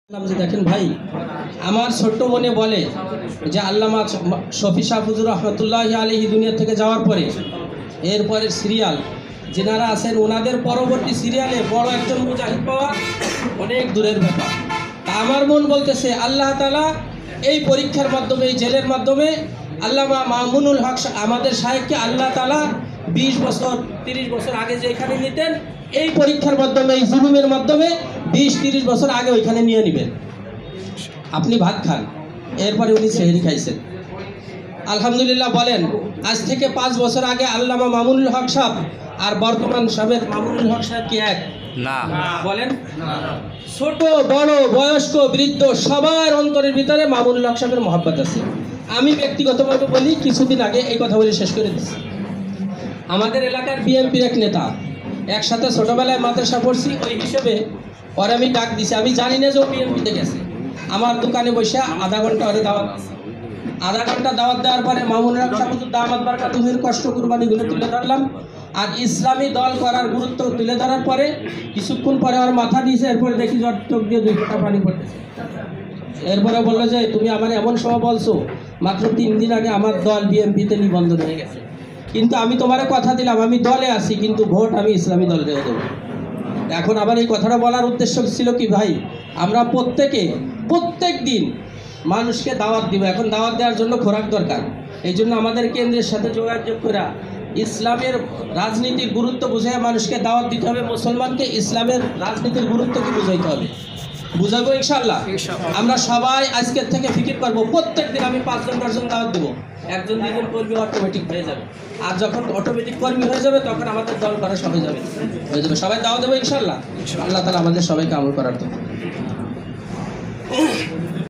দেখেন ভাই, আমার ছোট্ট মনে বলে যে আল্লামা শফি শাহ হুজুর রহমতুল্লাহি আলাইহি দুনিয়া থেকে যাওয়ার পরে এরপরে সিরিয়াল যেনারা আছেন ওনাদের পরবর্তী সিরিয়ালে বড় একজন মুজাহিদ পাওয়া অনেক দূরের ব্যাপার। তা আমার মন বলতেছে আল্লাহ তাআলা এই পরীক্ষার মাধ্যমে, এই জেলের মাধ্যমে আল্লামা মামুনুল হক আমাদের সাহেবকে আল্লাহ তাআলা 20 বছর 30 বছর আগে যে এখানে নিতেন, এই পরীক্ষার মাধ্যমে, এই জুলুমের মাধ্যমে 20-30 বছর আগে ওইখানে নিয়ে নেবেন। আপনি ভাত খান, এরপরে উনি সেহরি খাইছেন। আলহামদুলিল্লাহ বলেন, আজ থেকে 5 বছর আগে আল্লামা মামুনুল হক সাহেব আর বর্তমান সাহেবের মামুনুল হক সাহেব কি এক? না। বলেন, ছোট বড় বয়স্ক বৃদ্ধ সবার অন্তরের ভিতরে মামুনুল হক সাহেবের মহব্বত আছে। আমি ব্যক্তিগতভাবে বলি, কিছুদিন আগে এই কথা বলে শেষ করে দিচ্ছি। আমাদের এলাকার বিএনপির এক নেতা, একসাথে ছোটবেলায় মাদ্রাসা পড়ছি, ওই হিসেবে পরে আমি ডাক দিছি। আমি জানি না যে ও বিএনপিতে গেছে। আমার দোকানে বসে আধা ঘন্টা ওরে দাওয়াত দিচ্ছে। আধা ঘন্টা দাওয়াত দেওয়ার পরে মামুনুল হক সাহেব দাওয়াত বারকা তুমির কষ্ট কুরবানিগুলো তুলে ধরলাম, আর ইসলামী দল করার গুরুত্ব তুলে ধরার পরে কিছুক্ষণ পরে আমার মাথা দিয়েছে। এরপরে দেখি জ্বর চোখ দিয়ে 2 ফোঁটা পানি পড়তেছে। এরপরে বললো যে তুমি আমার এমন সময় বলছো, মাত্র 3 দিন আগে আমার দল বিএনপিতে নিবন্ধন হয়ে গেছে, কিন্তু আমি তোমার কথা দিলাম আমি দলে আছি, কিন্তু ভোট আমি ইসলামী দলে দেবো। এখন আবার এই কথাটা বলার উদ্দেশ্য ছিল কি ভাই, আমরা প্রত্যেক দিন মানুষকে দাওয়াত দিব। এখন দাওয়াত দেওয়ার জন্য খোরাক দরকার। এই জন্য আমাদের কেন্দ্রের সাথে যোগাযোগ করে ইসলামের রাজনীতির গুরুত্ব বুঝিয়ে মানুষকে দাওয়াত দিতে হবে। মুসলমানকে ইসলামের রাজনীতির গুরুত্ব কি বুঝাইতে হবে, বুঝাবো ইনশাআল্লাহ। আমরা সবাই আজকের থেকে ফিকির করবো, প্রত্যেক দিন আমি 5 জন 10 জন দাওয়াত দেবো। 1 জন 2 জন কর্মী অটোমেটিক হয়ে যাবে। আর যখন অটোমেটিক কর্মী হয়ে যাবে, তখন আমাদের দল করা সবাই হয়ে যাবে। সবাই দাওয়াত দেবো ইনশাআল্লাহ। আল্লাহ তাআলা আমাদের সবাইকে আমল করার তো